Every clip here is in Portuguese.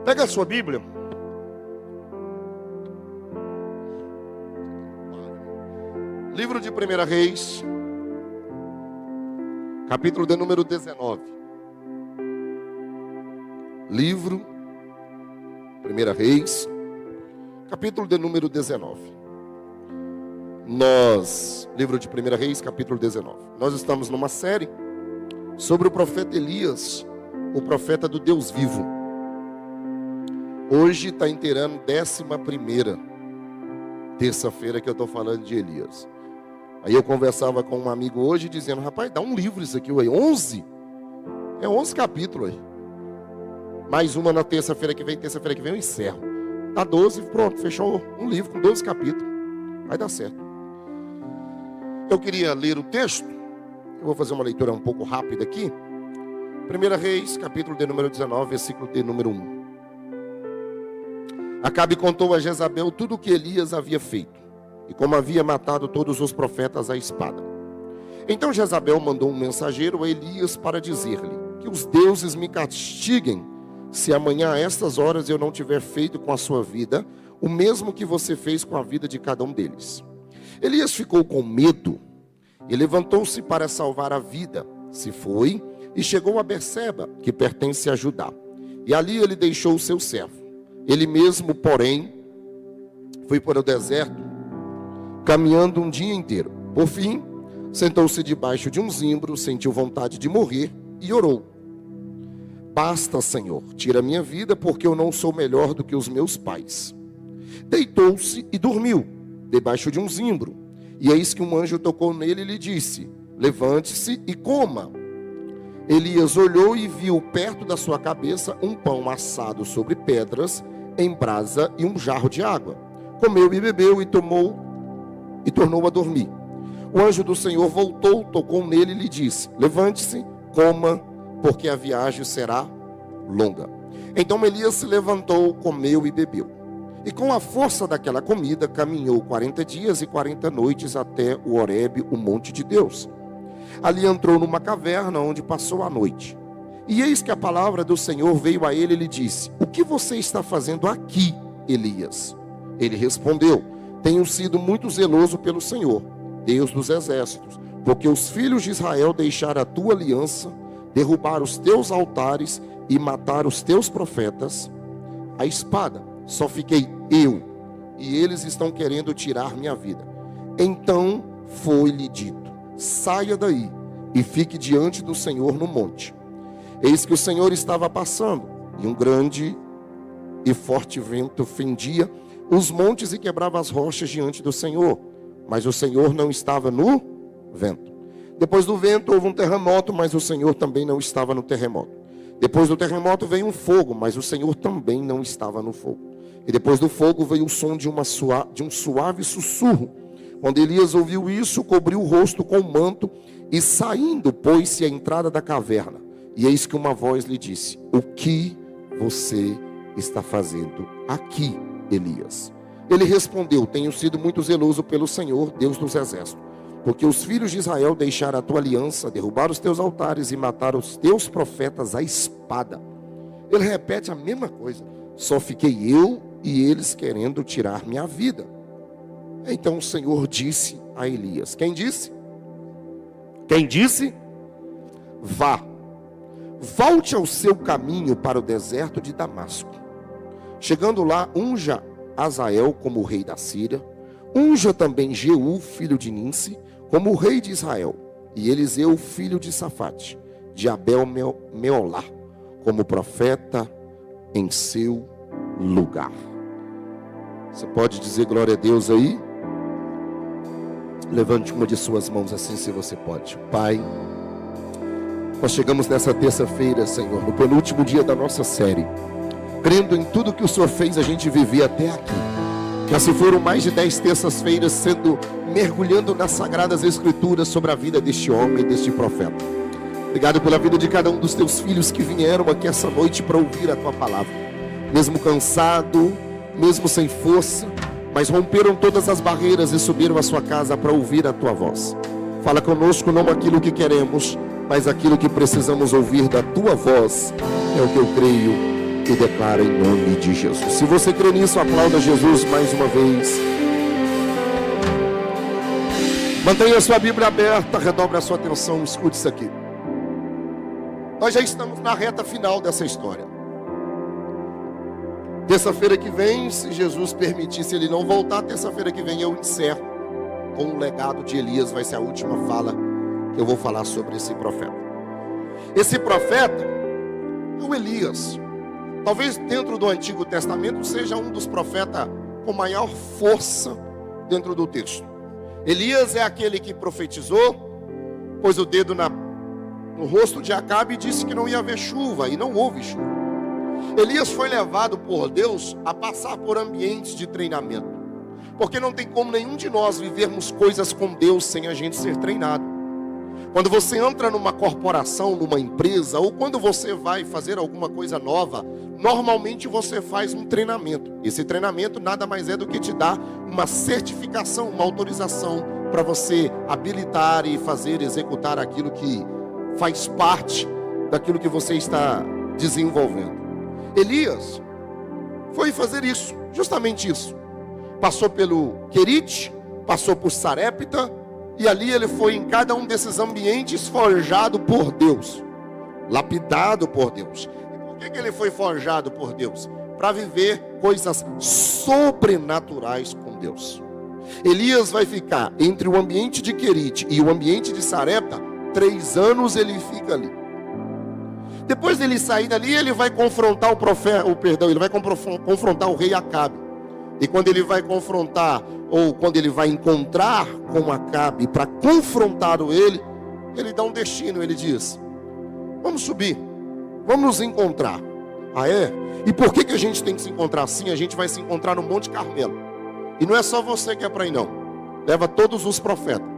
Pega a sua Bíblia. Livro de 1 Reis, capítulo de número 19. Livro 1 Reis, capítulo de número 19. Livro de 1 Reis, capítulo 19. Nós estamos numa série sobre o profeta Elias, o profeta do Deus vivo. Hoje está inteirando 11ª terça-feira que eu estou falando de Elias. Aí eu conversava com um amigo hoje dizendo: rapaz, dá um livro isso aqui, ué, 11? É 11 capítulos aí. Mais uma na terça-feira que vem eu encerro. Dá 12, pronto, fechou um livro com 12 capítulos. Vai dar certo. Eu queria ler o texto. Eu vou fazer uma leitura um pouco rápida aqui. 1 Reis, capítulo de número 19, versículo de número 1. Acabe contou a Jezabel tudo o que Elias havia feito, e como havia matado todos os profetas à espada. Então Jezabel mandou um mensageiro a Elias para dizer-lhe: que os deuses me castiguem, se amanhã a estas horas eu não tiver feito com a sua vida o mesmo que você fez com a vida de cada um deles. Elias ficou com medo e levantou-se para salvar a vida. Se foi e chegou a Berseba, que pertence a Judá. E ali ele deixou o seu servo. Ele mesmo, porém, foi para o deserto, caminhando um dia inteiro. Por fim, sentou-se debaixo de um zimbro, sentiu vontade de morrer e orou: basta, Senhor, tira minha vida, porque eu não sou melhor do que os meus pais. Deitou-se e dormiu, debaixo de um zimbro. E eis que um anjo tocou nele e lhe disse: levante-se e coma. Elias olhou e viu perto da sua cabeça um pão assado sobre pedras, em brasa, e um jarro de água. Comeu e bebeu e tornou a dormir. O anjo do Senhor voltou, tocou nele e lhe disse: levante-se, coma, porque a viagem será longa. Então Elias se levantou, comeu e bebeu. E com a força daquela comida, caminhou 40 dias e 40 noites até o Horebe, o monte de Deus. Ali entrou numa caverna onde passou a noite. E eis que a palavra do Senhor veio a ele e lhe disse: o que você está fazendo aqui, Elias? Ele respondeu: tenho sido muito zeloso pelo Senhor, Deus dos exércitos, porque os filhos de Israel deixaram a tua aliança, derrubaram os teus altares e mataram os teus profetas à espada. Só fiquei eu, e eles estão querendo tirar minha vida. Então foi-lhe dito: saia daí e fique diante do Senhor no monte. Eis que o Senhor estava passando, e um grande e forte vento fendia os montes e quebrava as rochas diante do Senhor, mas o Senhor não estava no vento. Depois do vento houve um terremoto, mas o Senhor também não estava no terremoto. Depois do terremoto veio um fogo, mas o Senhor também não estava no fogo. E depois do fogo veio o som de um suave sussurro. Quando Elias ouviu isso, cobriu o rosto com o manto e, saindo, pôs-se à entrada da caverna. E eis que uma voz lhe disse: o que você está fazendo aqui, Elias? Ele respondeu: tenho sido muito zeloso pelo Senhor, Deus dos exércitos, porque os filhos de Israel deixaram a tua aliança, derrubaram os teus altares e mataram os teus profetas à espada. Ele repete a mesma coisa: só fiquei eu e eles querendo tirar minha vida. Então o Senhor disse a Elias: quem disse? Quem disse? Vá, volte ao seu caminho para o deserto de Damasco. Chegando lá, unja Azael como rei da Síria, unja também Jeú, filho de Ninsi, como rei de Israel, e Eliseu, filho de Safate, de Abel-Meolá, como profeta em seu lugar. Você pode dizer glória a Deus aí? Levante uma de suas mãos assim, se você pode. Pai, nós chegamos nessa terça-feira, Senhor, no penúltimo dia da nossa série, crendo em tudo que o Senhor fez a gente viver até aqui. Já se foram mais de 10 terças-feiras mergulhando nas Sagradas Escrituras sobre a vida deste homem, deste profeta. Obrigado pela vida de cada um dos teus filhos que vieram aqui essa noite para ouvir a tua palavra. Mesmo cansado, mesmo sem força, mas romperam todas as barreiras e subiram à sua casa para ouvir a tua voz. Fala conosco não aquilo que queremos, mas aquilo que precisamos ouvir da tua voz. É o que eu creio e declara em nome de Jesus. Se você crê nisso, aplauda Jesus mais uma vez. Mantenha a sua Bíblia aberta, redobre a sua atenção, escute isso aqui. Nós já estamos na reta final dessa história. Terça-feira que vem, se Jesus permitir, se ele não voltar, terça-feira que vem eu encerro com o legado de Elias. Vai ser a última fala que eu vou falar sobre esse profeta. Esse profeta é o Elias. Talvez dentro do Antigo Testamento seja um dos profetas com maior força dentro do texto. Elias é aquele que profetizou, pôs o dedo no rosto de Acabe e disse que não ia haver chuva, e não houve chuva. Elias foi levado por Deus a passar por ambientes de treinamento, porque não tem como nenhum de nós vivermos coisas com Deus sem a gente ser treinado. Quando você entra numa corporação, numa empresa, ou quando você vai fazer alguma coisa nova, normalmente você faz um treinamento. Esse treinamento nada mais é do que te dar uma certificação, uma autorização para você habilitar e fazer, executar aquilo que faz parte daquilo que você está desenvolvendo. Elias foi fazer isso, justamente isso. Passou pelo Querite, passou por Sarepta, e ali ele foi em cada um desses ambientes forjado por Deus, lapidado por Deus. E por que ele foi forjado por Deus? Para viver coisas sobrenaturais com Deus. Elias vai ficar entre o ambiente de Querite e o ambiente de Sarepta, 3 anos ele fica ali. Depois dele sair dali, ele vai confrontar ele vai confrontar o rei Acabe. E quando ele vai confrontar, ou quando ele vai encontrar com Acabe para confrontar ele dá um destino, ele diz: vamos subir, vamos nos encontrar. Ah é? E por que a gente tem que se encontrar assim? A gente vai se encontrar no Monte Carmelo. E não é só você que é para ir não. Leva todos os profetas,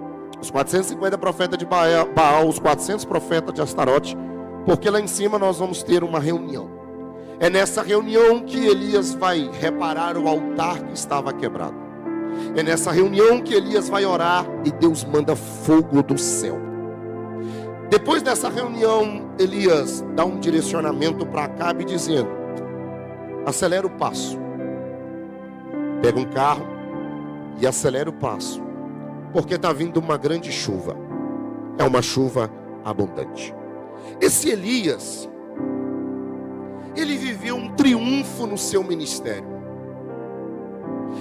os 450 profetas de Baal, os 400 profetas de Astarote, porque lá em cima nós vamos ter uma reunião. É nessa reunião que Elias vai reparar o altar que estava quebrado. É nessa reunião que Elias vai orar e Deus manda fogo do céu. Depois dessa reunião, Elias dá um direcionamento para Acabe dizendo: acelera o passo. Pega um carro e acelera o passo, porque está vindo uma grande chuva. É uma chuva abundante. Esse Elias, ele viveu um triunfo no seu ministério.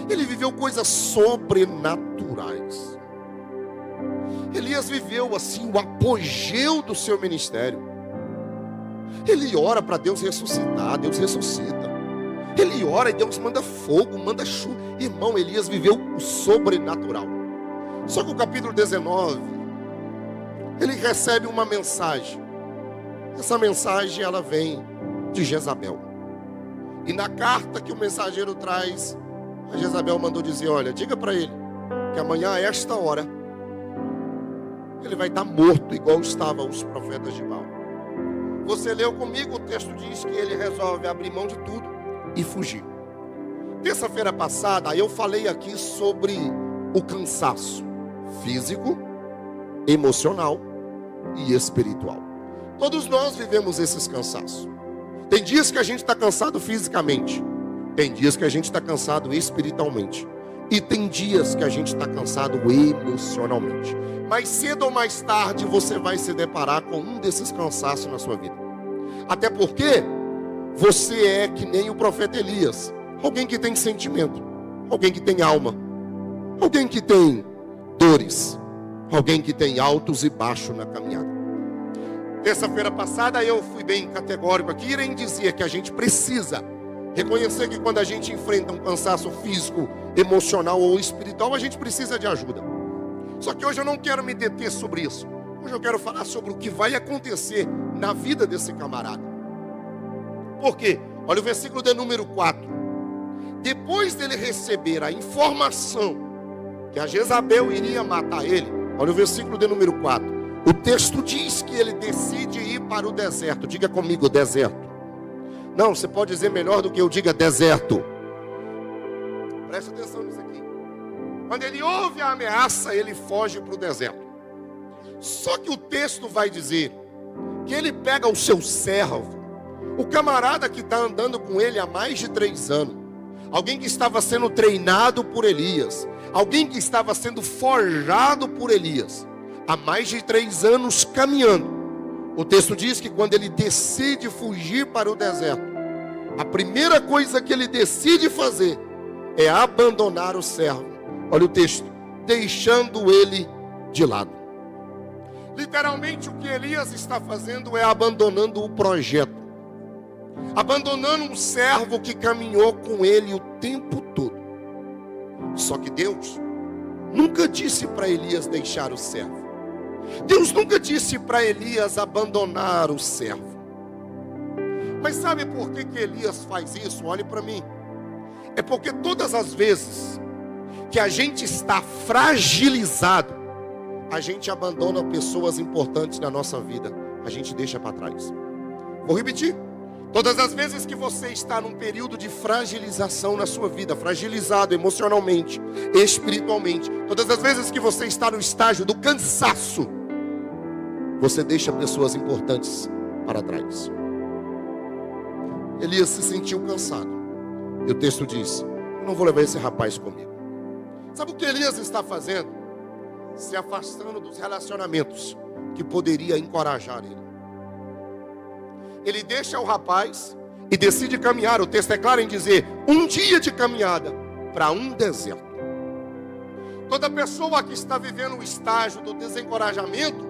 Ele viveu coisas sobrenaturais. Elias viveu assim o apogeu do seu ministério. Ele ora para Deus ressuscitar, Deus ressuscita. Ele ora e Deus manda fogo, manda chuva. Irmão, Elias viveu o sobrenatural. Só que o capítulo 19, ele recebe uma mensagem. Essa mensagem ela vem de Jezabel. E na carta que o mensageiro traz, a Jezabel mandou dizer: olha, diga para ele que amanhã a esta hora ele vai estar morto igual estavam os profetas de Baal. Você leu comigo, o texto diz que ele resolve abrir mão de tudo e fugir. Terça-feira passada eu falei aqui sobre o cansaço físico, emocional e espiritual. Todos nós vivemos esses cansaços. Tem dias que a gente está cansado fisicamente, tem dias que a gente está cansado espiritualmente, e tem dias que a gente está cansado emocionalmente. Mais cedo ou mais tarde você vai se deparar com um desses cansaços na sua vida. Até porque você é que nem o profeta Elias, alguém que tem sentimento, alguém que tem alma, alguém que tem dores, alguém que tem altos e baixos na caminhada. Terça-feira passada eu fui bem categórico aqui em dizer que a gente precisa reconhecer que quando a gente enfrenta um cansaço físico, emocional ou espiritual, a gente precisa de ajuda. Só que hoje eu não quero me deter sobre isso. Hoje eu quero falar sobre o que vai acontecer na vida desse camarada. Por quê? Olha o versículo de número 4. Depois dele receber a informação que a Jezabel iria matar ele, olha o versículo de número 4. O texto diz que ele decide ir para o deserto. Diga comigo, deserto. Não, você pode dizer melhor do que eu diga deserto. Presta atenção nisso aqui. Quando ele ouve a ameaça, ele foge para o deserto. Só que o texto vai dizer que ele pega o seu servo, O camarada que está andando com ele há mais de 3 anos, alguém que estava sendo treinado por Elias, alguém que estava sendo forjado por Elias, há mais de 3 anos caminhando. O texto diz que quando ele decide fugir para o deserto, a primeira coisa que ele decide fazer é abandonar o servo. Olha o texto, deixando ele de lado. Literalmente o que Elias está fazendo é abandonando o projeto, abandonando um servo que caminhou com ele o tempo todo. Só que Deus nunca disse para Elias deixar o servo. Deus nunca disse para Elias abandonar o servo. Mas sabe por que Elias faz isso? Olhe para mim. É porque todas as vezes que a gente está fragilizado, a gente abandona pessoas importantes na nossa vida, a gente deixa para trás. Vou repetir. Todas as vezes que você está num período de fragilização na sua vida, fragilizado emocionalmente, espiritualmente, todas as vezes que você está no estágio do cansaço, você deixa pessoas importantes para trás. Elias se sentiu cansado. E o texto diz: eu não vou levar esse rapaz comigo. Sabe o que Elias está fazendo? Se afastando dos relacionamentos que poderia encorajar ele. Ele deixa o rapaz e decide caminhar. O texto é claro em dizer: um dia de caminhada para um deserto. Toda pessoa que está vivendo o estágio do desencorajamento,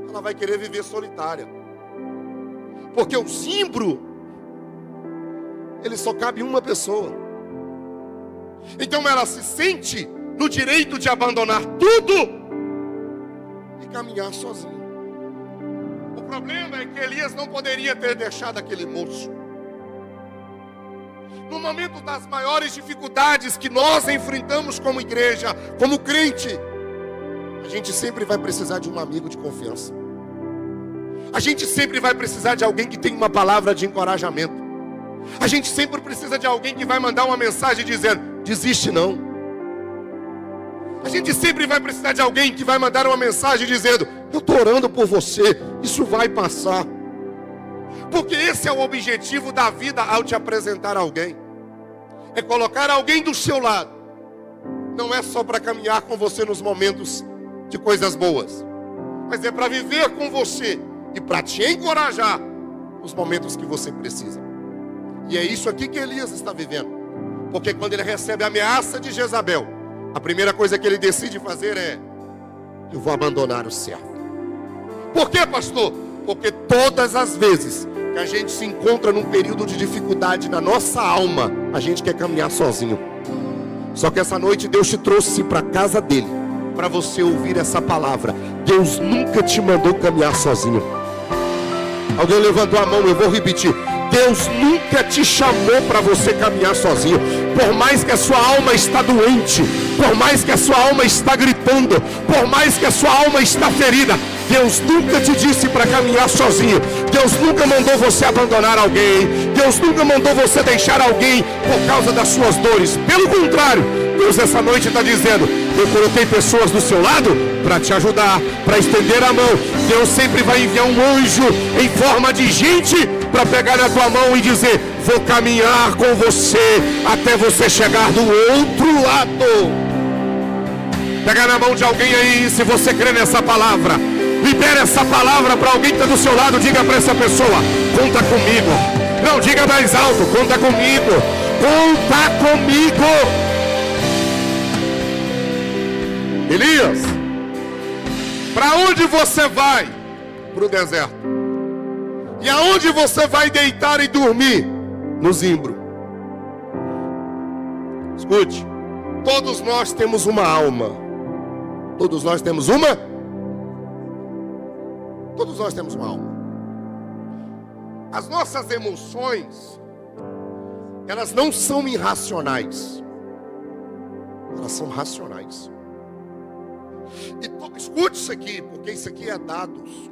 ela vai querer viver solitária. Porque o zimbro, ele só cabe uma pessoa. Então ela se sente no direito de abandonar tudo e caminhar sozinha. O problema é que Elias não poderia ter deixado aquele moço. No momento das maiores dificuldades que nós enfrentamos como igreja, como crente, a gente sempre vai precisar de um amigo de confiança. A gente sempre vai precisar de alguém que tem uma palavra de encorajamento. A gente sempre precisa de alguém que vai mandar uma mensagem dizendo: desiste não. A gente sempre vai precisar de alguém que vai mandar uma mensagem dizendo: eu estou orando por você, isso vai passar. Porque esse é o objetivo da vida ao te apresentar alguém. É colocar alguém do seu lado. Não é só para caminhar com você nos momentos de coisas boas, mas é para viver com você e para te encorajar nos momentos que você precisa. E é isso aqui que Elias está vivendo. Porque quando ele recebe a ameaça de Jezabel, a primeira coisa que ele decide fazer é: eu vou abandonar o servo. Por quê, pastor? Porque todas as vezes que a gente se encontra num período de dificuldade na nossa alma, a gente quer caminhar sozinho. Só que essa noite Deus te trouxe para a casa dele, para você ouvir essa palavra. Deus nunca te mandou caminhar sozinho. Alguém levantou a mão, eu vou repetir. Deus nunca te chamou para você caminhar sozinho. Por mais que a sua alma está doente, por mais que a sua alma está gritando, por mais que a sua alma está ferida, Deus nunca te disse para caminhar sozinho. Deus nunca mandou você abandonar alguém. Deus nunca mandou você deixar alguém por causa das suas dores. Pelo contrário, Deus essa noite está dizendo: eu coloquei pessoas do seu lado para te ajudar, para estender a mão. Deus sempre vai enviar um anjo em forma de gente para pegar na tua mão e dizer: vou caminhar com você até você chegar do outro lado. Pega na mão de alguém aí, se você crê nessa palavra. Libere essa palavra para alguém que está do seu lado. Diga para essa pessoa: conta comigo. Não, diga mais alto: conta comigo. Conta comigo. Elias, para onde você vai? Para o deserto. E aonde você vai deitar e dormir? No zimbro. Escute, todos nós temos uma alma. Todos nós temos uma? Todos nós temos uma alma. As nossas emoções, elas não são irracionais. Elas são racionais. E escute isso aqui, porque isso aqui é dados,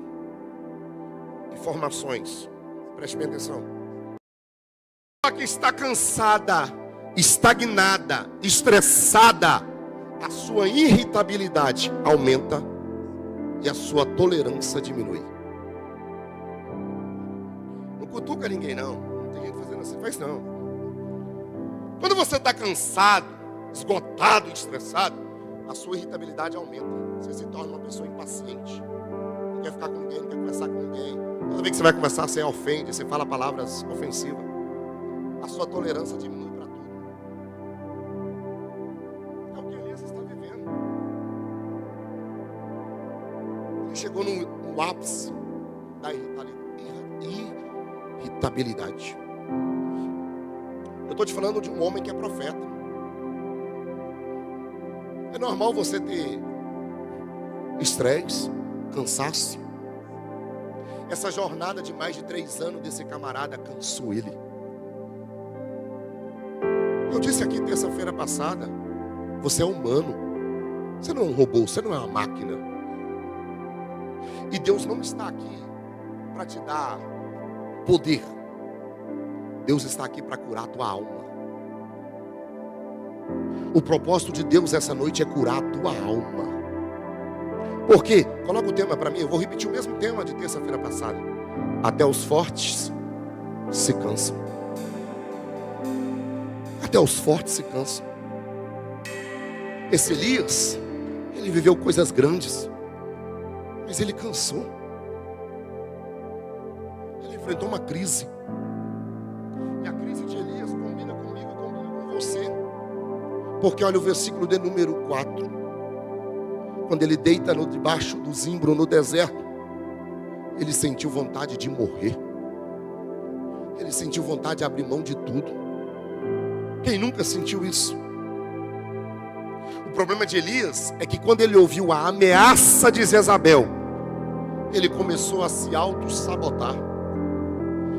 informações. Preste bem atenção. A que está cansada, estagnada, estressada, a sua irritabilidade aumenta e a sua tolerância diminui. No cutuca ninguém não. Não tem gente fazendo assim, faz não. Quando você está cansado, esgotado, estressado, a sua irritabilidade aumenta. Você se torna uma pessoa impaciente. Não quer ficar com ninguém, não quer conversar com ninguém. Toda vez que você vai conversar, você ofende, você fala palavras ofensivas. A sua tolerância diminui para tudo. É o que Elias está vivendo. Ele chegou no ápice da irritabilidade. Eu estou te falando de um homem que é profeta. É normal você ter estresse, cansaço. Essa jornada de mais de 3 anos desse camarada cansou ele. Eu disse aqui terça-feira passada, você é humano. Você não é um robô, você não é uma máquina. E Deus não está aqui para te dar poder. Deus está aqui para curar a tua alma. O propósito de Deus essa noite é curar a tua alma. Por quê? Coloca o tema para mim. Eu vou repetir o mesmo tema de terça-feira passada. Até os fortes se cansam. Até os fortes se cansam. Esse Elias, ele viveu coisas grandes, mas ele cansou. Ele enfrentou uma crise. E a crise de Elias combina comigo, combina com você. Porque olha o versículo de número 4. Quando ele deita debaixo do zimbro no deserto, ele sentiu vontade de morrer. Ele sentiu vontade de abrir mão de tudo. Quem nunca sentiu isso? O problema de Elias é que quando ele ouviu a ameaça de Jezabel, ele começou a se auto-sabotar.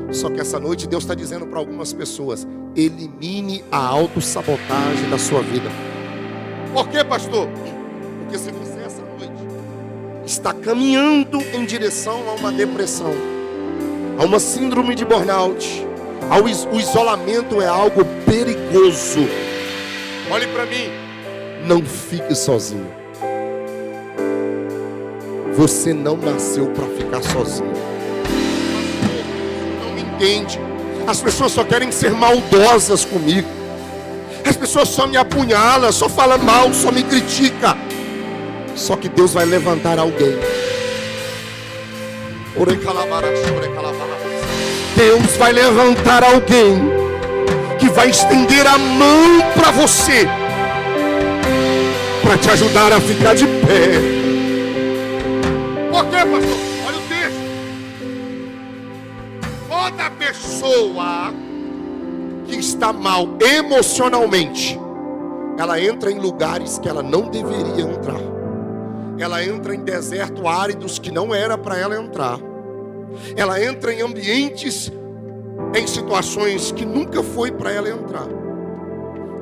Só que essa noite Deus está dizendo para algumas pessoas: elimine a auto-sabotagem da sua vida. Por quê, pastor? Porque se você essa noite está caminhando em direção a uma depressão, a uma síndrome de burnout, o isolamento é algo perigoso. Olhe para mim. Não fique sozinho. Você não nasceu para ficar sozinho. Não me entende. As pessoas só querem ser maldosas comigo. As pessoas só me apunhalam, só falam mal, só me criticam. Só que Deus vai levantar alguém. Deus vai levantar alguém que vai estender a mão para você, para te ajudar a ficar de pé. Por quê, pastor? Olha o texto. Toda pessoa que está mal emocionalmente, ela entra em lugares que ela não deveria entrar. Ela entra em desertos áridos que não era para ela entrar. Ela entra em ambientes, em situações que nunca foi para ela entrar.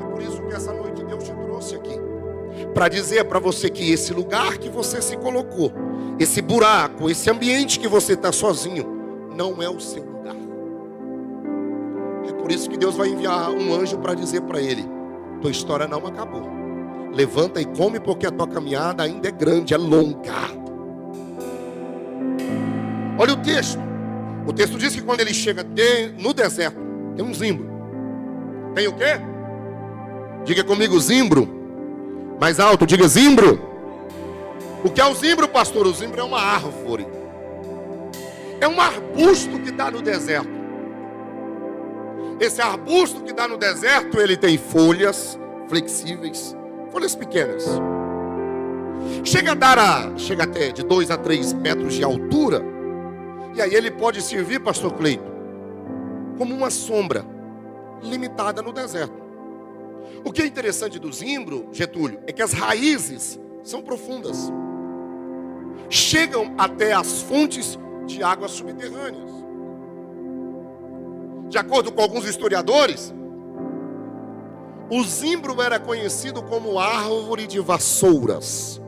É por isso que essa noite Deus te trouxe aqui, para dizer para você que esse lugar que você se colocou, esse buraco, esse ambiente que você está sozinho, não é o seu lugar. É por isso que Deus vai enviar um anjo para dizer para ele: tua história não acabou. Levanta e come, porque a tua caminhada ainda é grande, é longa. Olha o texto. O texto diz que quando ele chega no deserto, tem um zimbro. Tem o quê? Diga comigo, zimbro. Mais alto, diga zimbro. O que é o zimbro, pastor? O zimbro é uma árvore. É um arbusto que dá no deserto. Esse arbusto que dá no deserto, ele tem folhas flexíveis, folhas pequenas. Chega até de 2 a 3 metros de altura. E aí ele pode servir, pastor Cleito, como uma sombra limitada no deserto. O que é interessante do zimbro, Getúlio, é que as raízes são profundas. Chegam até as fontes de águas subterrâneas. De acordo com alguns historiadores, o zimbro era conhecido como árvore de vassouras.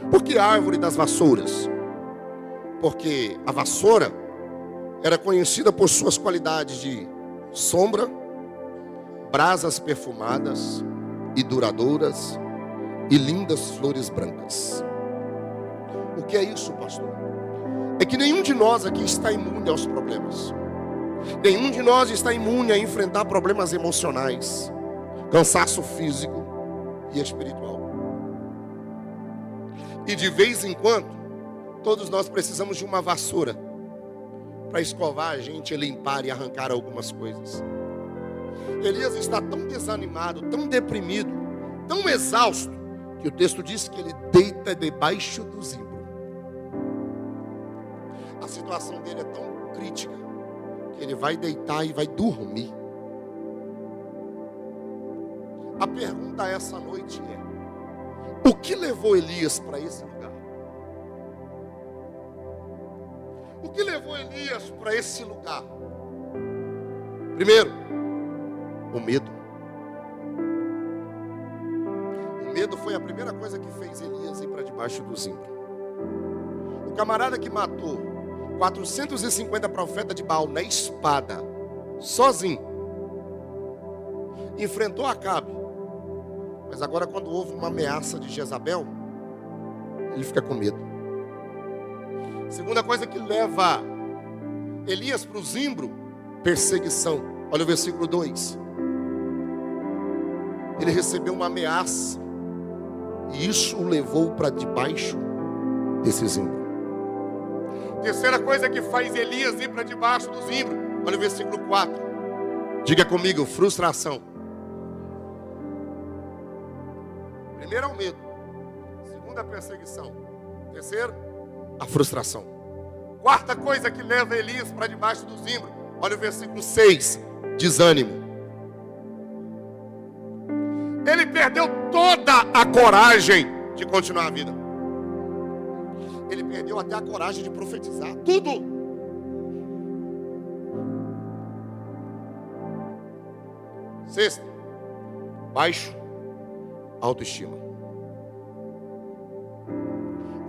Por que árvore das vassouras? Porque a vassoura era conhecida por suas qualidades de sombra, brasas perfumadas e duradouras e lindas flores brancas. O que é isso, pastor? É que nenhum de nós aqui está imune aos problemas. Nenhum de nós está imune a enfrentar problemas emocionais, cansaço físico e espiritual. E de vez em quando, todos nós precisamos de uma vassoura para escovar a gente, limpar e arrancar algumas coisas. Elias está tão desanimado, tão deprimido, tão exausto, que o texto diz que ele deita debaixo do zimbro. A situação dele é tão crítica que ele vai deitar e vai dormir. A pergunta essa noite é: o que levou Elias para esse lugar? O que levou Elias para esse lugar? Primeiro, o medo. O medo foi a primeira coisa que fez Elias ir para debaixo do zimbro. O camarada que matou 450 profetas de Baal na espada, sozinho, enfrentou Acabe. Mas agora, quando houve uma ameaça de Jezabel, ele fica com medo. Segunda coisa que leva Elias para o zimbro: perseguição. Olha o versículo 2. Ele recebeu uma ameaça, e isso o levou para debaixo desse zimbro. Terceira coisa que faz Elias ir para debaixo do zimbro. Olha o versículo 4. Diga comigo: frustração. Primeiro é o medo. Segunda, a perseguição. Terceiro, a frustração. Quarta coisa que leva Elias para debaixo do zimbro. Olha o versículo 6. Desânimo. Ele perdeu toda a coragem de continuar a vida. Ele perdeu até a coragem de profetizar. Tudo. Sexto, baixo autoestima.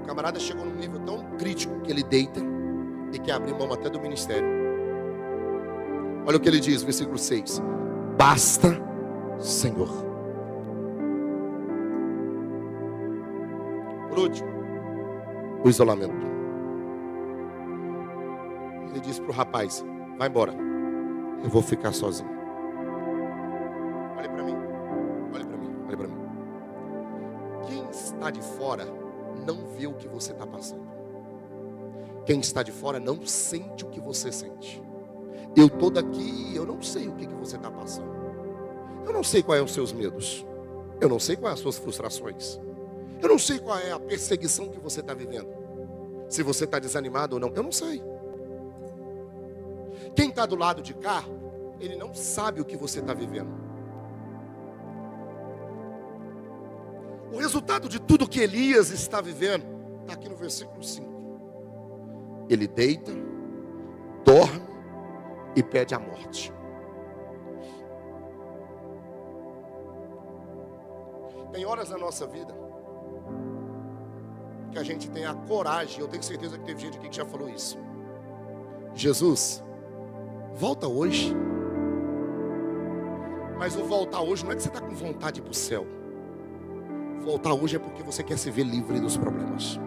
O camarada chegou num nível tão crítico que ele deita e quer abrir mão até do ministério. Olha o que ele diz, versículo 6. Basta, Senhor. Por último, o isolamento. Ele disse para o rapaz: vai embora, eu vou ficar sozinho. Olha para mim, olha para mim, olha para mim. Quem está de fora não vê o que você está passando. Quem está de fora não sente o que você sente. Eu estou daqui, eu não sei o que você está passando. Eu não sei quais são os seus medos. Eu não sei quais são as suas frustrações. Eu não sei qual é a perseguição que você está vivendo. Se você está desanimado ou não, eu não sei. Quem está do lado de cá, ele não sabe o que você está vivendo. O resultado de tudo que Elias está vivendo está aqui no versículo 5. Ele deita, dorme e pede a morte. Tem horas na nossa vida que a gente tem a coragem, eu tenho certeza que teve gente aqui que já falou isso: Jesus, volta hoje. Mas o voltar hoje não é que você está com vontade de ir para o céu. Voltar hoje é porque você quer se ver livre dos problemas.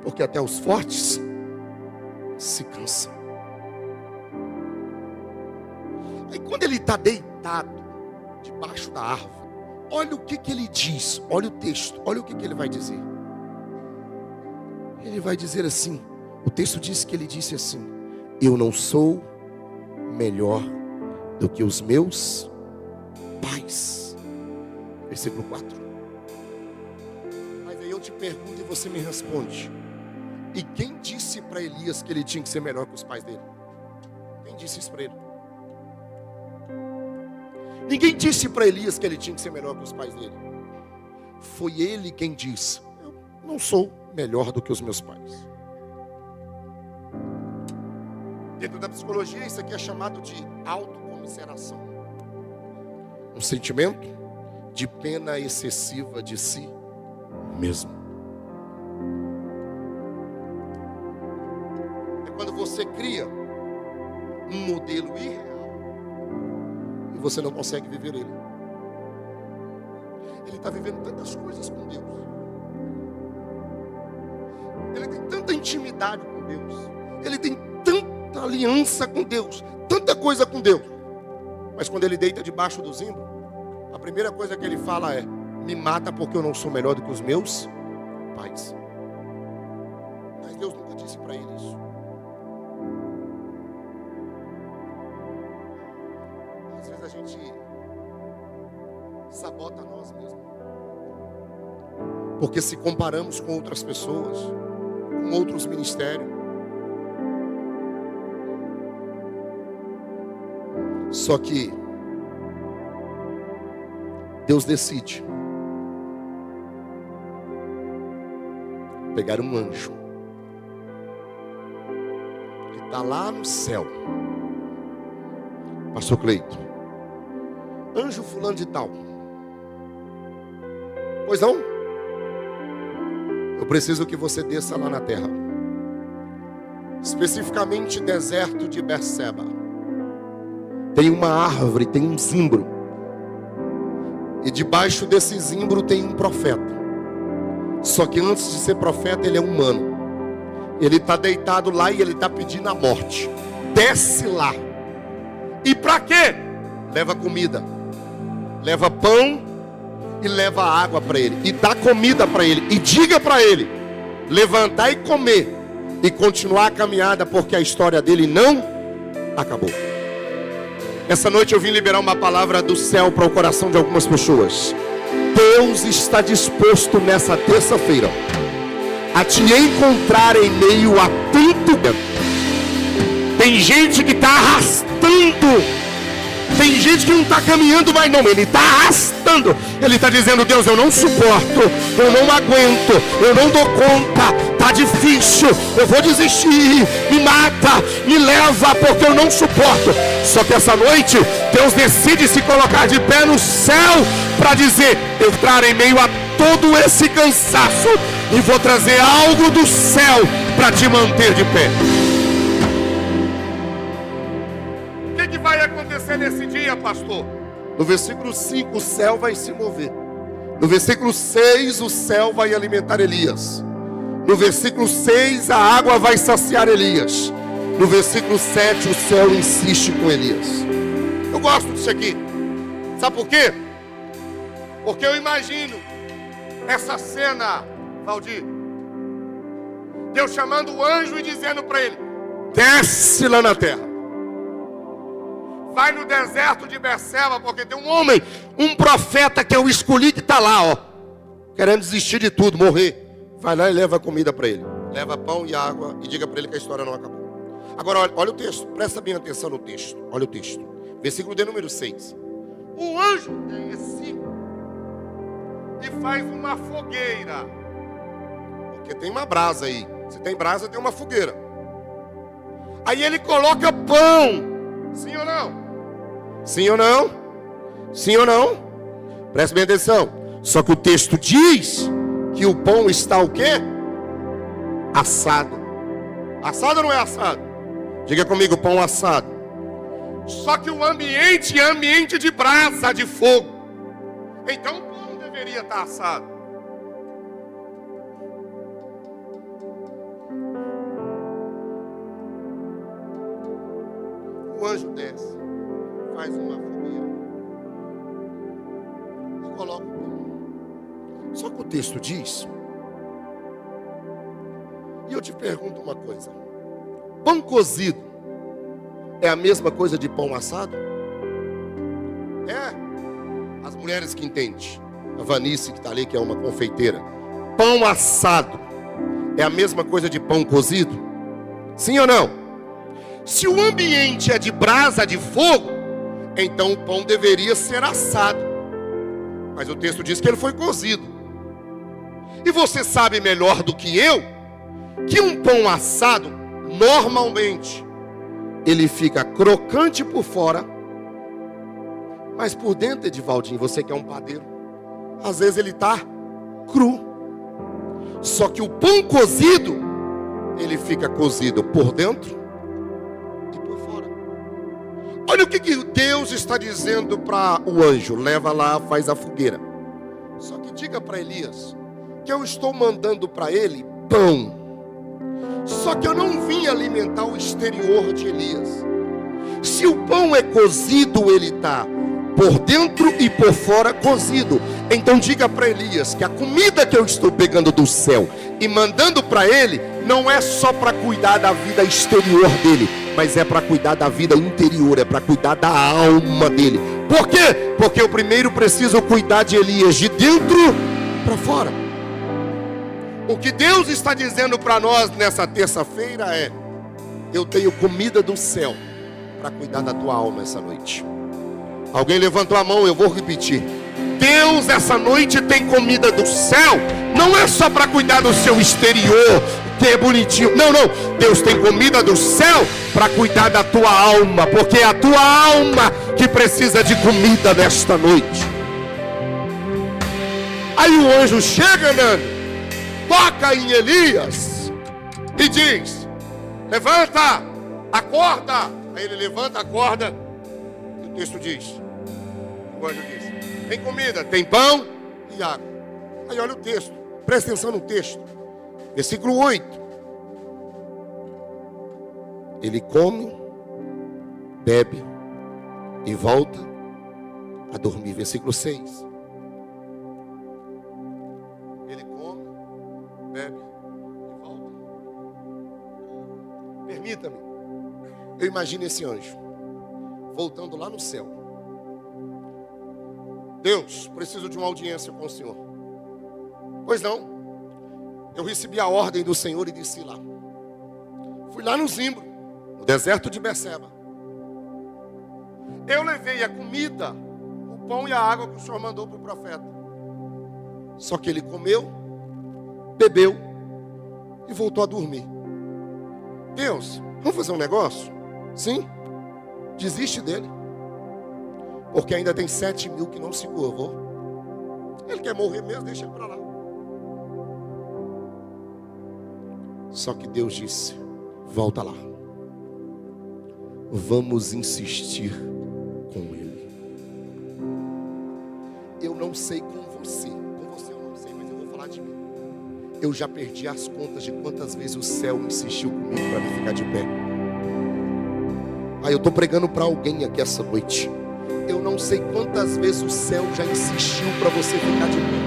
Porque até os fortes se cansam. Aí quando ele está deitado debaixo da árvore, olha o que ele diz. Olha o texto, olha o que ele vai dizer. Ele vai dizer assim, o texto diz que ele disse assim: eu não sou melhor do que os meus pais. Versículo 4. Mas aí eu te pergunto e você me responde: e quem disse para Elias que ele tinha que ser melhor que os pais dele? Quem disse isso para ele? Ninguém disse para Elias que ele tinha que ser melhor que os pais dele. Foi ele quem disse: eu não sou melhor do que os meus pais. Dentro da psicologia, isso aqui é chamado de autocomiseração. Um sentimento de pena excessiva de si mesmo. É quando você cria um modelo irreal e você não consegue viver ele. Ele está vivendo tantas coisas com Deus. Ele tem tanta intimidade com Deus. Ele tem tanta tanta aliança com Deus, tanta coisa com Deus. Mas quando ele deita debaixo do zimbro, a primeira coisa que ele fala é: me mata porque eu não sou melhor do que os meus pais. Mas Deus nunca disse para ele isso. Às vezes a gente sabota nós mesmos, porque se comparamos com outras pessoas, com outros ministérios. Só que Deus decide pegar um anjo que está lá no céu. Pastor Cleito, anjo fulano de tal. Pois não? Eu preciso que você desça lá na terra, especificamente deserto de Berseba. Tem uma árvore, tem um zimbro, e debaixo desse zimbro tem um profeta. Só que antes de ser profeta, ele é humano. Ele está deitado lá e ele está pedindo a morte. Desce lá. E para quê? Leva comida, leva pão e leva água para ele, e dá comida para ele, e diga para ele levantar e comer e continuar a caminhada, porque a história dele não acabou. Essa noite eu vim liberar uma palavra do céu para o coração de algumas pessoas. Deus está disposto nessa terça-feira a te encontrar em meio a tanto. Tem gente que está arrastando. Tem gente que não está caminhando mais não, ele está arrastando. Ele está dizendo: Deus, eu não suporto, eu não aguento, eu não dou conta, está difícil, eu vou desistir, me mata, me leva, porque eu não suporto. Só que essa noite, Deus decide se colocar de pé no céu para dizer: eu entrar em meio a todo esse cansaço e vou trazer algo do céu para te manter de pé. O que vai acontecer nesse dia, pastor? No versículo 5, o céu vai se mover. No versículo 6, o céu vai alimentar Elias. No versículo 6, a água vai saciar Elias. No versículo 7, o céu insiste com Elias. Eu gosto disso aqui. Sabe por quê? Porque eu imagino essa cena, Valdir, Deus chamando o anjo e dizendo para ele: desce lá na terra, vai no deserto de Berseba, porque tem um homem, um profeta que eu escolhi, que está lá, ó, querendo desistir de tudo, morrer. Vai lá e leva comida para ele, leva pão e água, e diga para ele que a história não acabou. Agora olha o texto, presta bem atenção no texto. Olha o texto, versículo de número 6. O anjo desce e faz uma fogueira, porque tem uma brasa aí. Se tem brasa, tem uma fogueira. Aí ele coloca pão. Sim ou não? Sim ou não? Sim ou não? Preste bem atenção. Só que o texto diz que o pão está o quê? Assado. Assado ou não é assado? Diga comigo, pão assado. Só que o ambiente é ambiente de brasa, de fogo. Então o pão deveria estar assado. O anjo desce, faz uma fogueira e coloca o pão. Só que o texto diz, e eu te pergunto uma coisa: pão cozido é a mesma coisa de pão assado? É. As mulheres que entendem, a Vanice que está ali, que é uma confeiteira, pão assado é a mesma coisa de pão cozido? Sim ou não? Se o ambiente é de brasa, de fogo, então o pão deveria ser assado. Mas o texto diz que ele foi cozido. E você sabe melhor do que eu que um pão assado, normalmente, ele fica crocante por fora, mas por dentro, Edivaldinho, você que é um padeiro, às vezes ele está cru. Só que o pão cozido, ele fica cozido por dentro. Olha o que Deus está dizendo para o anjo: leva lá, faz a fogueira. Só que diga para Elias que eu estou mandando para ele pão. Só que eu não vim alimentar o exterior de Elias. Se o pão é cozido, ele está por dentro e por fora cozido. Então diga para Elias que a comida que eu estou pegando do céu e mandando para ele, não é só para cuidar da vida exterior dele, mas é para cuidar da vida interior, é para cuidar da alma dele. Por quê? Porque eu primeiro preciso cuidar de Elias de dentro para fora. O que Deus está dizendo para nós nessa terça-feira é: eu tenho comida do céu para cuidar da tua alma essa noite. Alguém levantou a mão, eu vou repetir. Deus essa noite tem comida do céu. Não é só para cuidar do seu exterior, que é bonitinho. Não, não. Deus tem comida do céu para cuidar da tua alma, porque é a tua alma que precisa de comida nesta noite. Aí o anjo chega, Nando, toca em Elias e diz: levanta, acorda. Aí ele levanta, acorda. E o texto diz, o anjo diz: tem comida, tem pão e água. Aí olha o texto, presta atenção no texto. Versículo 8. Ele come, bebe e volta a dormir. Versículo 6. Ele come, bebe e volta. Permita-me, eu imagino esse anjo voltando lá no céu. Deus, preciso de uma audiência com o Senhor. Pois não. Eu recebi a ordem do Senhor e desci lá. Fui lá no Zimbro, no deserto de Beceba. Eu levei a comida, o pão e a água que o Senhor mandou para o profeta. Só que ele comeu, bebeu e voltou a dormir. Deus, vamos fazer um negócio? Sim, desiste dele. Porque ainda tem 7.000 que não se curvou. Ele quer morrer mesmo, deixa ele para lá. Só que Deus disse: volta lá. Vamos insistir com ele. Eu não sei com você eu não sei, mas eu vou falar de mim. Eu já perdi as contas de quantas vezes o céu insistiu comigo para me ficar de pé. Eu estou pregando para alguém aqui essa noite. Eu não sei quantas vezes o céu já insistiu para você ficar de pé.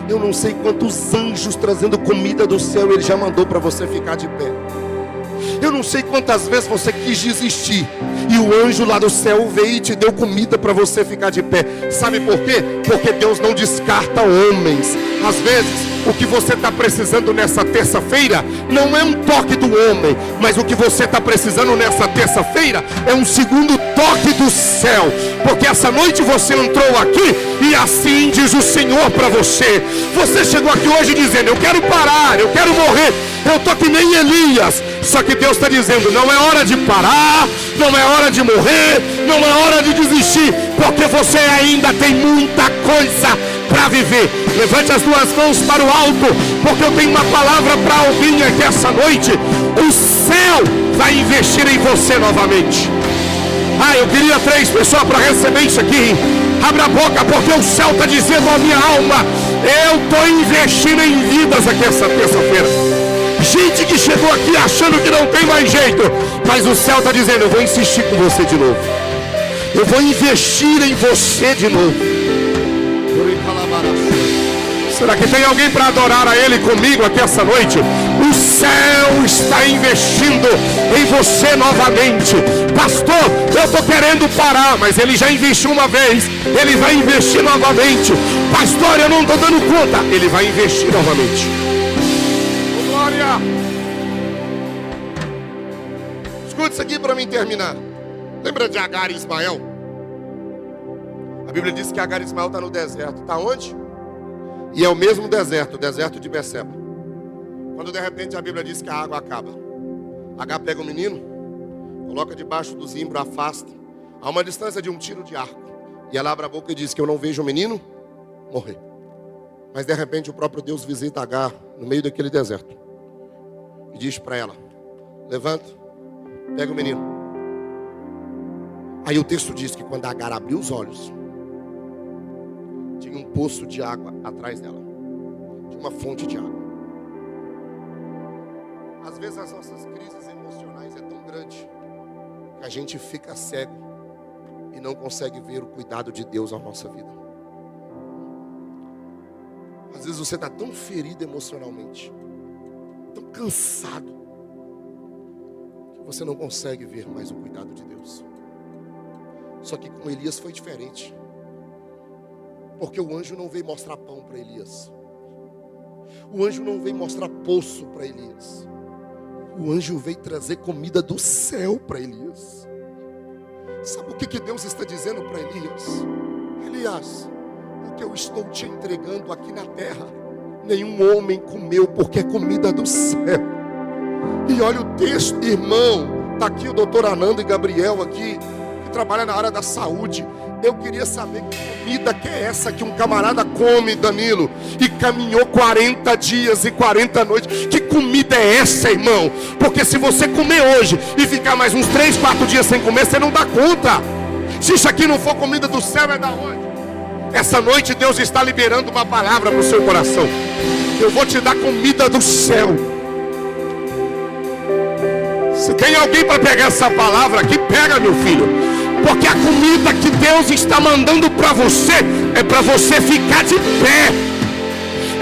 Eu não sei quantos anjos trazendo comida do céu ele já mandou para você ficar de pé. Eu não sei quantas vezes você quis desistir e o anjo lá do céu veio e te deu comida para você ficar de pé. Sabe por quê? Porque Deus não descarta homens. Às vezes o que você está precisando nessa terça-feira não é um toque do homem, mas o que você está precisando nessa terça-feira é um segundo toque do céu. Porque essa noite você entrou aqui e assim diz o Senhor para você. Você chegou aqui hoje dizendo: eu quero parar, eu quero morrer, eu estou que nem Elias. Só que Deus está dizendo: não é hora de parar, não é hora de morrer, não é hora de desistir, porque você ainda tem muita coisa para viver. Levante as duas mãos para o alto, porque eu tenho uma palavra para alguém aqui essa noite. O céu vai investir em você novamente. Eu queria 3 pessoas para receber isso aqui. Abra a boca, porque o céu está dizendo à minha alma: eu estou investindo em vidas aqui essa terça-feira. Gente que chegou aqui achando que não tem mais jeito, mas o céu está dizendo: eu vou insistir com você de novo. Eu vou investir em você de novo. Será que tem alguém para adorar a Ele comigo aqui essa noite? O céu está investindo em você novamente. Pastor, eu estou querendo parar, mas Ele já investiu uma vez, Ele vai investir novamente. Pastor, eu não estou dando conta, Ele vai investir novamente. Glória! Escuta isso aqui para mim terminar. Lembra de Agar e Ismael? A Bíblia diz que Agar e Ismael está no deserto. Está onde? E é o mesmo deserto, o deserto de Beceba. Quando de repente a Bíblia diz que a água acaba. Agar pega o menino, coloca debaixo do zimbro, afasta, a uma distância de um tiro de arco. E ela abre a boca e diz que eu não vejo o menino morrer. Mas de repente o próprio Deus visita Agar no meio daquele deserto. E diz para ela: levanta, pega o menino. Aí o texto diz que quando Agar abriu os olhos, tinha um poço de água atrás dela. Tinha uma fonte de água. Às vezes as nossas crises emocionais é tão grande que a gente fica cego e não consegue ver o cuidado de Deus na nossa vida. Às vezes você está tão ferido emocionalmente, tão cansado, que você não consegue ver mais o cuidado de Deus. Só que com Elias foi diferente, porque o anjo não veio mostrar pão para Elias, o anjo não veio mostrar poço para Elias, o anjo veio trazer comida do céu para Elias. Sabe o que Deus está dizendo para Elias? Elias, o que eu estou te entregando aqui na terra, nenhum homem comeu, porque é comida do céu. E olha o texto, irmão, está aqui o doutor Anando e Gabriel aqui, que trabalha na área da saúde. Eu queria saber que comida que é essa que um camarada come, Danilo, e caminhou 40 dias e 40 noites. Que comida é essa, irmão? Porque se você comer hoje e ficar mais uns 3, 4 dias sem comer, você não dá conta. Se isso aqui não for comida do céu, é da onde? Essa noite Deus está liberando uma palavra para o seu coração. Eu vou te dar comida do céu. Se tem alguém para pegar essa palavra aqui, pega, meu filho. Porque a comida que Deus está mandando para você é para você ficar de pé,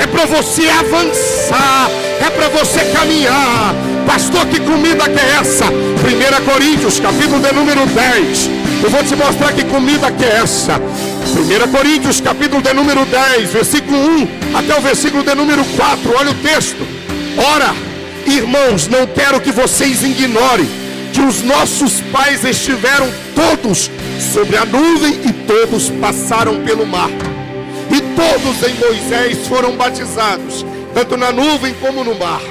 é para você avançar, é para você caminhar. Pastor, que comida que é essa? 1 Coríntios, capítulo de número 10. Eu vou te mostrar que comida que é essa. 1 Coríntios, capítulo de número 10, versículo 1 até o versículo de número 4. Olha o texto. Ora, irmãos, não quero que vocês ignorem que os nossos pais estiveram todos sobre a nuvem e todos passaram pelo mar. E todos em Moisés foram batizados, tanto na nuvem como no mar.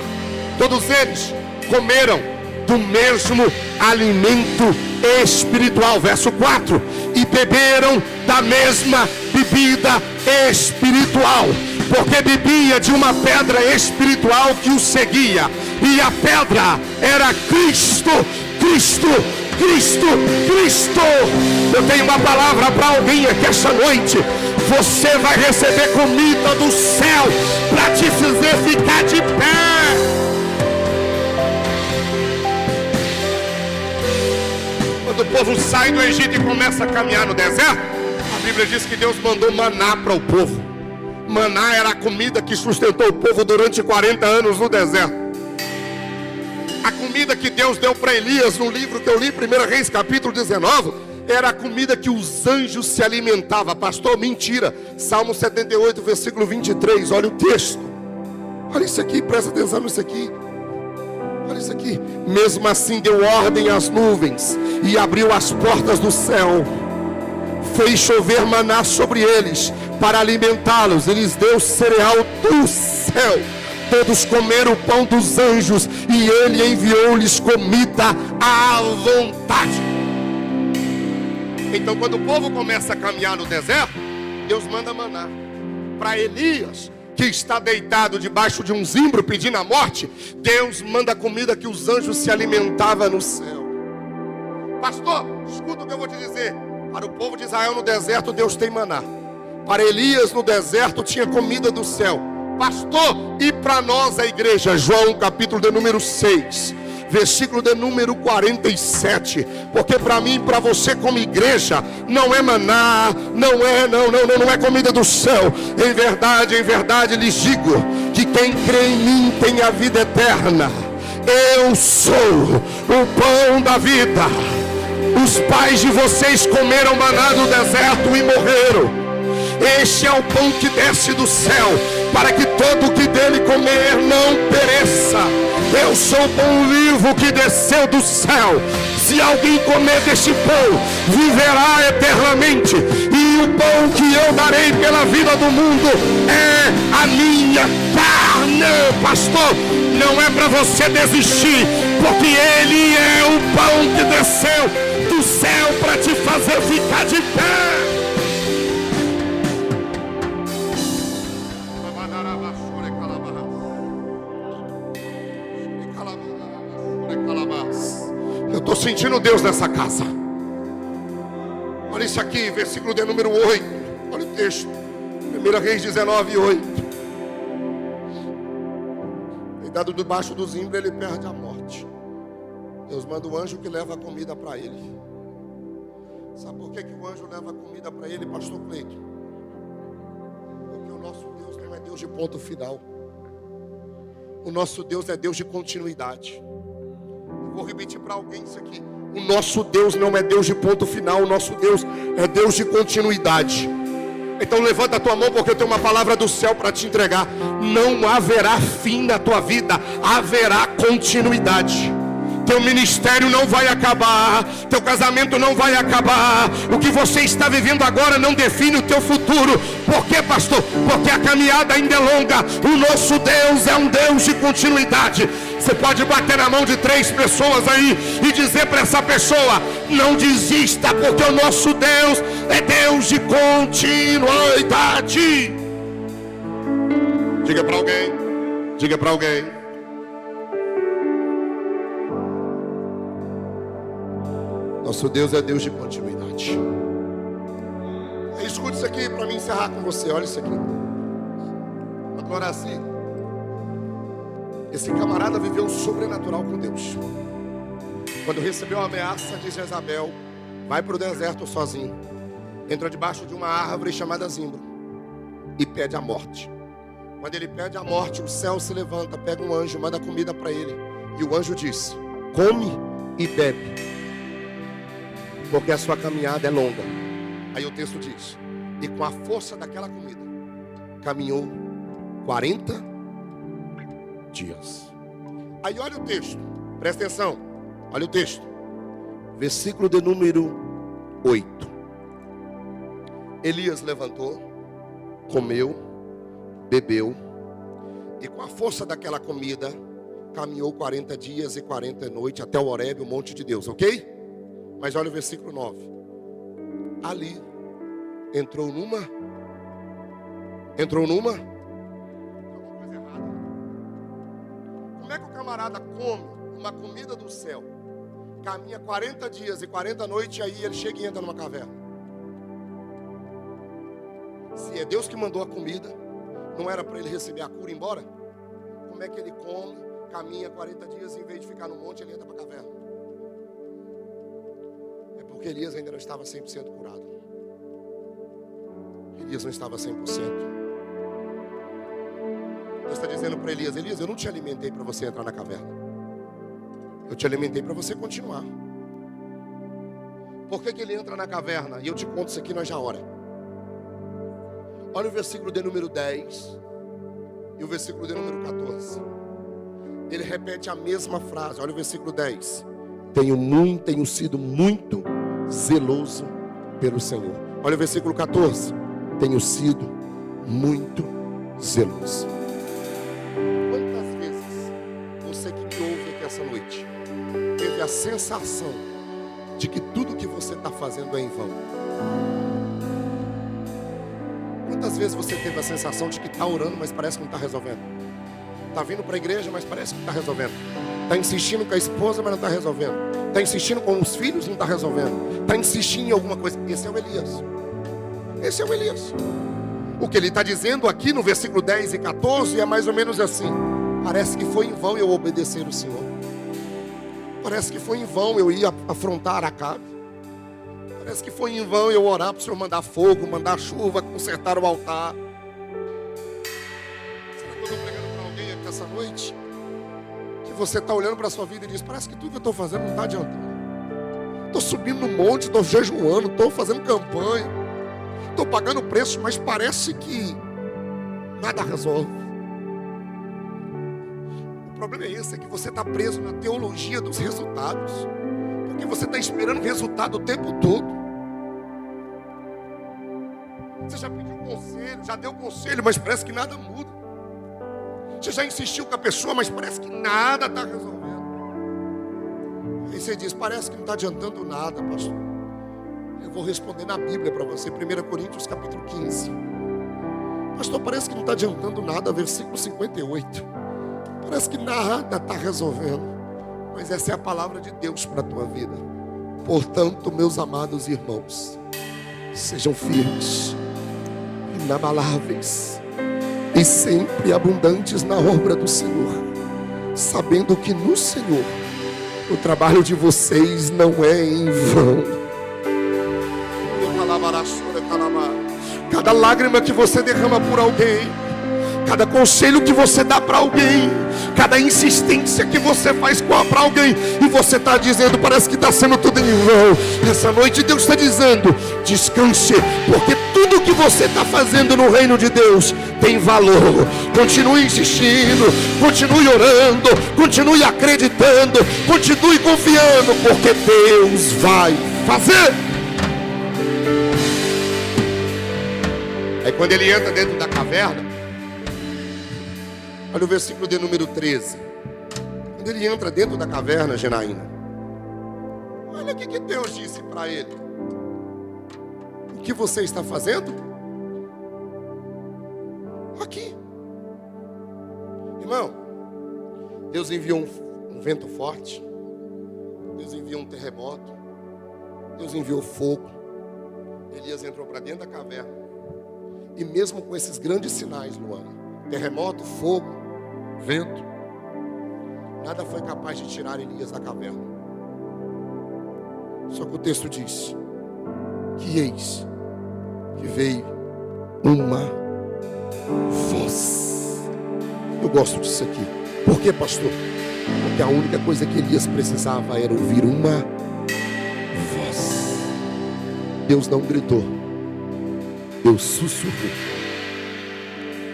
Todos eles comeram do mesmo alimento espiritual. Verso 4. E beberam da mesma bebida espiritual, porque bebia de uma pedra espiritual que o seguia. E a pedra era Cristo. Cristo, Cristo, Cristo. Eu tenho uma palavra para alguém aqui esta noite. Você vai receber comida do céu para te fazer ficar de pé. Quando o povo sai do Egito e começa a caminhar no deserto, a Bíblia diz que Deus mandou maná para o povo. Maná era a comida que sustentou o povo durante 40 anos no deserto. A comida que Deus deu para Elias no livro que eu li, 1 Reis capítulo 19, era a comida que os anjos se alimentavam. Pastor, mentira. Salmo 78, versículo 23, olha o texto. Olha isso aqui, presta atenção nisso aqui. Olha isso aqui. Mesmo assim deu ordem às nuvens e abriu as portas do céu. Fez chover maná sobre eles para alimentá-los. E lhes deu cereal do céu. Todos comeram o pão dos anjos e ele enviou-lhes comida à vontade. Então, quando o povo começa a caminhar no deserto, Deus manda maná. Para Elias, que está deitado debaixo de um zimbro pedindo a morte, Deus manda comida que os anjos se alimentavam no céu. Pastor, escuta o que eu vou te dizer. Para o povo de Israel no deserto, Deus tem maná. Para Elias no deserto tinha comida do céu. Pastor, e para nós a igreja, João capítulo de número 6, versículo de número 47. Porque para mim e para você como igreja, não é maná, não é comida do céu. Em verdade lhes digo, que quem crê em mim tem a vida eterna. Eu sou o pão da vida. Os pais de vocês comeram maná no deserto e morreram. Este é o pão que desce do céu, para que todo o que dele comer não pereça. Eu sou o pão vivo que desceu do céu. Se alguém comer deste pão, viverá eternamente. E o pão que eu darei pela vida do mundo é a minha carne. Pastor, não é para você desistir, porque ele é o pão que desceu do céu para te fazer ficar de pé. Eu estou sentindo Deus nessa casa. Olha isso aqui, versículo de número 8. Olha o texto, 1 Reis 19, 8. Cuidado debaixo do zimbro, ele perde a morte. Deus manda o anjo que leva a comida para ele. Sabe por que o anjo leva a comida para ele, pastor Cleito? Porque o nosso Deus não é Deus de ponto final. O nosso Deus é Deus de continuidade. Eu vou repetir para alguém isso aqui. O nosso Deus não é Deus de ponto final. O nosso Deus é Deus de continuidade. Então levanta a tua mão, porque eu tenho uma palavra do céu para te entregar. Não haverá fim na tua vida, haverá continuidade. Teu ministério não vai acabar, teu casamento não vai acabar. O que você está vivendo agora não define o teu futuro. Por quê, pastor? Porque a caminhada ainda é longa. O nosso Deus é um Deus de continuidade. Você pode bater na mão de 3 pessoas aí e dizer para essa pessoa: não desista, porque o nosso Deus é Deus de continuidade. Diga para alguém, diga para alguém. Nosso Deus é Deus de continuidade. Escute isso aqui para mim encerrar com você. Olha isso aqui. Agora assim, esse camarada viveu um sobrenatural com Deus. Quando recebeu a ameaça de Jezabel, vai para o deserto sozinho, entra debaixo de uma árvore chamada zimbro e pede a morte. Quando ele pede a morte, o céu se levanta, pega um anjo, manda comida para ele. E o anjo disse: come e bebe, porque a sua caminhada é longa. Aí o texto diz: e com a força daquela comida, caminhou 40 dias. Aí olha o texto, presta atenção, olha o texto. Versículo de número 8. Elias levantou, comeu, bebeu, e com a força daquela comida, caminhou 40 dias e 40 noites até o Horebe, o monte de Deus, ok? Mas olha o versículo 9. Ali entrou numa alguma coisa errada. Como é que o camarada come uma comida do céu, caminha 40 dias e 40 noites, e aí ele chega e entra numa caverna? Se é Deus que mandou a comida, não era para ele receber a cura e ir embora? Como é que ele come, caminha 40 dias e em vez de ficar no monte, ele entra para a caverna? Porque Elias ainda não estava 100% curado. Elias não estava 100%. Deus está dizendo para Elias: Elias, eu não te alimentei para você entrar na caverna. Eu te alimentei para você continuar. Por que ele entra na caverna? E eu te conto isso aqui, nós já ora. Olha o versículo de número 10 e o versículo de número 14. Ele repete a mesma frase. Olha o versículo 10. Tenho sido muito zeloso pelo Senhor. Olha o versículo 14. Tenho sido muito zeloso. Quantas vezes você que me ouve aqui essa noite teve a sensação de que tudo que você está fazendo é em vão? Quantas vezes você teve a sensação de que está orando, mas parece que não está resolvendo? Está vindo para a igreja, mas parece que não está resolvendo. Está insistindo com a esposa, mas não está resolvendo. Está insistindo com os filhos, não está resolvendo. Está insistindo em alguma coisa. Esse é o Elias. Esse é o Elias. O que ele está dizendo aqui no versículo 10 e 14 é mais ou menos assim: parece que foi em vão eu obedecer o Senhor. Parece que foi em vão eu ir afrontar Acabe. Parece que foi em vão eu orar para o Senhor mandar fogo, mandar chuva, consertar o altar. Será que eu estou pregando para alguém aqui essa noite? Que você está olhando para a sua vida e diz: parece que tudo que eu estou fazendo não está adiantando. Estou subindo no monte, estou jejuando, estou fazendo campanha, estou pagando preço, mas parece que nada resolve. O problema é esse, é que você está preso na teologia dos resultados, porque você está esperando resultado o tempo todo. Você já pediu conselho, já deu conselho, mas parece que nada muda. Você já insistiu com a pessoa, mas parece que nada está resolvendo. Aí você diz: parece que não está adiantando nada, pastor. Eu vou responder na Bíblia para você, 1 Coríntios capítulo 15. Pastor, parece que não está adiantando nada, versículo 58. Parece que nada está resolvendo. Mas essa é a palavra de Deus para a tua vida. Portanto, meus amados irmãos, sejam firmes, inabaláveis e sempre abundantes na obra do Senhor, sabendo que no Senhor o trabalho de vocês não é em vão. Cada lágrima que você derrama por alguém, cada conselho que você dá para alguém, cada insistência que você faz para alguém, e você está dizendo, parece que está sendo tudo em vão. Essa noite Deus está dizendo, descanse, porque tudo que você está fazendo no reino de Deus tem valor. Continue insistindo, continue orando, continue acreditando, continue confiando, porque Deus vai fazer. Aí quando ele entra dentro da caverna, olha o versículo de número 13. Quando ele entra dentro da caverna, Janaína, olha o que Deus disse para ele. O que você está fazendo? Aqui. Irmão, Deus enviou um vento forte, Deus enviou um terremoto, Deus enviou fogo. Elias entrou para dentro da caverna. E mesmo com esses grandes sinais, Luana, terremoto, fogo, vento, nada foi capaz de tirar Elias da caverna. Só que o texto diz que eis que veio uma voz. Eu gosto disso aqui. Por quê, pastor? Porque a única coisa que Elias precisava era ouvir uma voz. Deus não gritou, Deus sussurrou.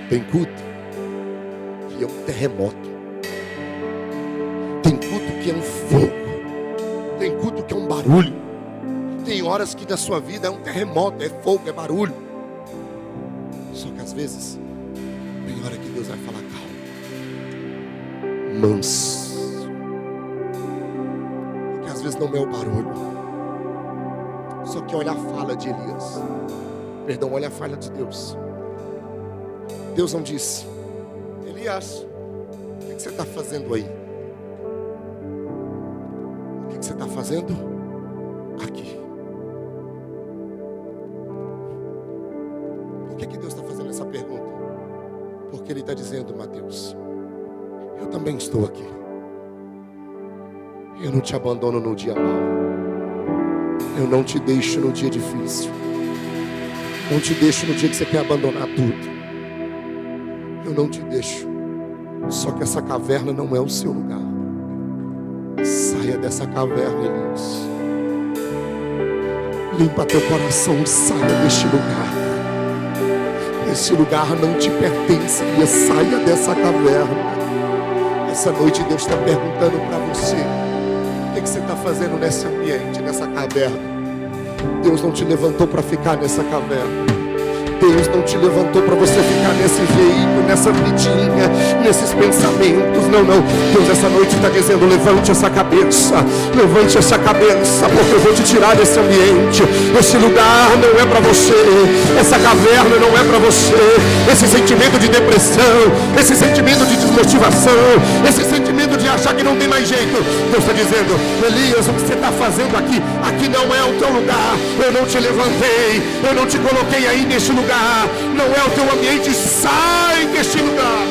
Tem culto que é um terremoto, tem culto que é um fogo, tem culto que é um barulho, tem horas que na sua vida é um terremoto, é fogo, é barulho. Só que às vezes tem hora que Deus vai falar calma, manso, porque às vezes não é o barulho. Só que olha a fala de Elias, perdão, olha a falha de Deus. Deus não disse, Elias, o que você está fazendo aí? O que você está fazendo aqui? Por que Deus está fazendo essa pergunta? Porque Ele está dizendo, Mateus, eu também estou aqui. Eu não te abandono no dia mau. Eu não te deixo no dia difícil. Não te deixo no dia que você quer abandonar tudo. Eu não te deixo. Só que essa caverna não é o seu lugar. Saia dessa caverna, Elias. Limpa teu coração e saia deste lugar. Esse lugar não te pertence, Elias. Saia dessa caverna. Essa noite Deus está perguntando para você: o que você está fazendo nesse ambiente, nessa caverna? Deus não te levantou para ficar nessa caverna. Deus não te levantou para você ficar nesse veículo, nessa vidinha, nesses pensamentos. Não, não. Deus essa noite está dizendo: levante essa cabeça, levante essa cabeça, porque eu vou te tirar desse ambiente. Esse lugar não é para você, essa caverna não é para você. Esse sentimento de depressão, esse sentimento de desmotivação, esse sentimento de achar que não tem mais jeito. Deus está dizendo: Elias, o que você está fazendo aqui? Aqui não é o teu lugar. Eu não te levantei, eu não te coloquei aí nesse lugar. Não é o teu ambiente, sai deste lugar.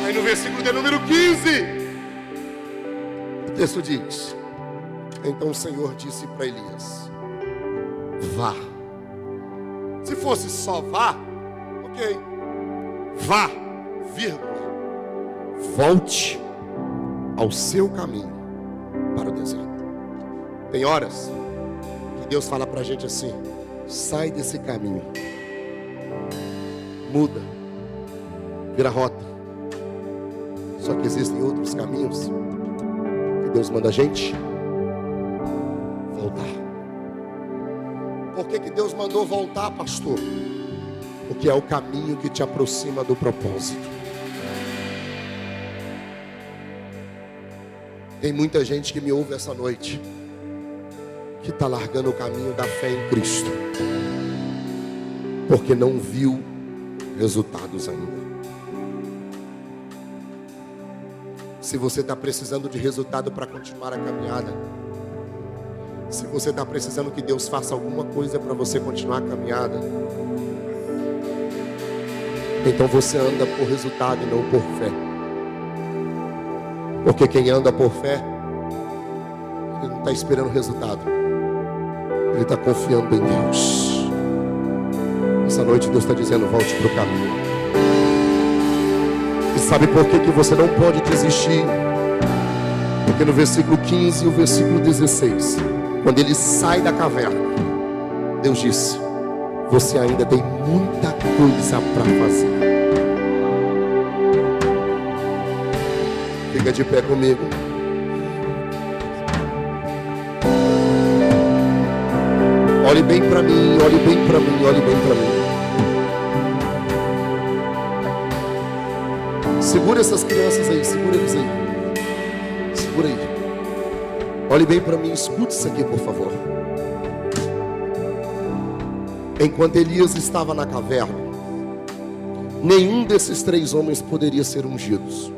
Aí no versículo de número 15, o texto diz: então o Senhor disse para Elias: vá. Se fosse só vá, ok. Vá, vírgula, volte ao seu caminho para o deserto. Tem horas Deus fala pra gente assim: sai desse caminho, muda, vira rota. Só que existem outros caminhos que Deus manda a gente voltar. Por que Deus mandou voltar, pastor? Porque é o caminho que te aproxima do propósito. Tem muita gente que me ouve essa noite que está largando o caminho da fé em Cristo, porque não viu resultados ainda. Se você está precisando de resultado para continuar a caminhada, se você está precisando que Deus faça alguma coisa para você continuar a caminhada, Então você anda por resultado e não por fé. Porque quem anda por fé, ele não está esperando resultado, ele está confiando em Deus. Essa noite Deus está dizendo: volte para o caminho. E sabe por que você não pode desistir? Porque no versículo 15 e o versículo 16, quando ele sai da caverna, Deus disse: você ainda tem muita coisa para fazer. Fica de pé comigo. Olhe bem para mim, olhe bem para mim, olhe bem para mim. Segura essas crianças aí, segura eles aí. Segura aí. Olhe bem para mim, escute isso aqui, por favor. Enquanto Elias estava na caverna, nenhum desses 3 homens poderia ser ungidos.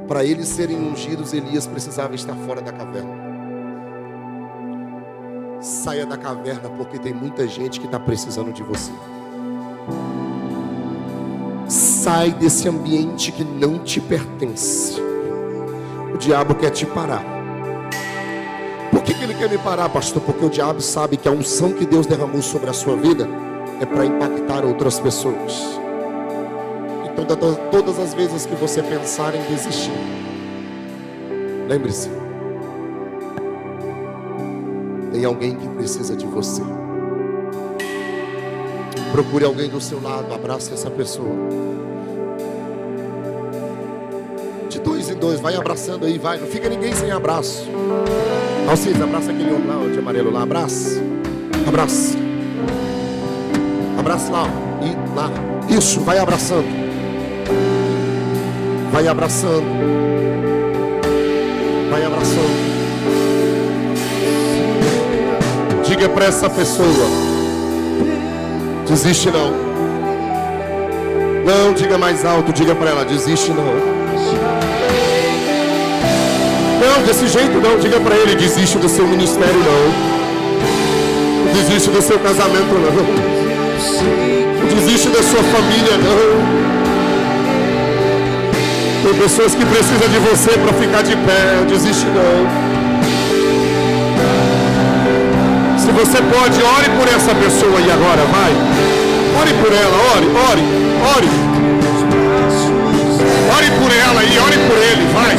Para eles serem ungidos, Elias precisava estar fora da caverna. Saia da caverna, porque tem muita gente que está precisando de você. Sai desse ambiente que não te pertence. O diabo quer te parar. Por que ele quer me parar, pastor? Porque o diabo sabe que a unção que Deus derramou sobre a sua vida é para impactar outras pessoas. Então todas as vezes que você pensar em desistir, lembre-se, tem alguém que precisa de você. Procure alguém do seu lado, abrace essa pessoa. De 2 em 2, vai abraçando aí, vai. Não fica ninguém sem abraço. Alcides, abraça aquele homem lá, de amarelo lá, abraça. Abraça. Abraça lá, e lá. Isso, vai abraçando. Vai abraçando. Vai abraçando. Diga para essa pessoa: desiste não. Não, diga mais alto, diga para ela: desiste não. Não, desse jeito não, diga para ele: desiste do seu ministério não. Desiste do seu casamento não. Desiste da sua família não. Tem pessoas que precisam de você para ficar de pé. Desiste não. Se você pode, ore por essa pessoa aí agora, vai. Ore por ela, ore. Ore por ela aí, ore por ele, vai.